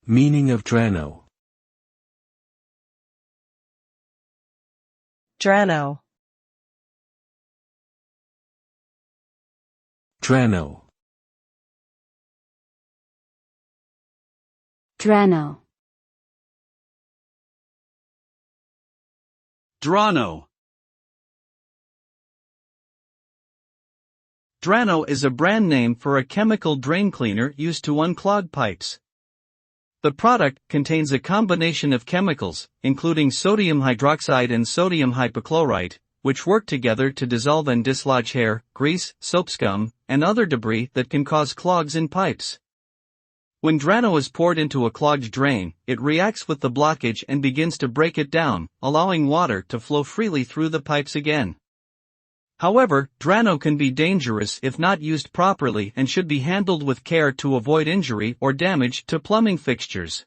Meaning of Drano. Drano. Drano. Drano. Drano. Drano is a brand name for a chemical drain cleaner used to unclog pipes. The product contains a combination of chemicals, including sodium hydroxide and sodium hypochlorite, which work together to dissolve and dislodge hair, grease, soap scum, and other debris that can cause clogs in pipes. When Drano is poured into a clogged drain, it reacts with the blockage and begins to break it down, allowing water to flow freely through the pipes again. However, Drano can be dangerous if not used properly and should be handled with care to avoid injury or damage to plumbing fixtures.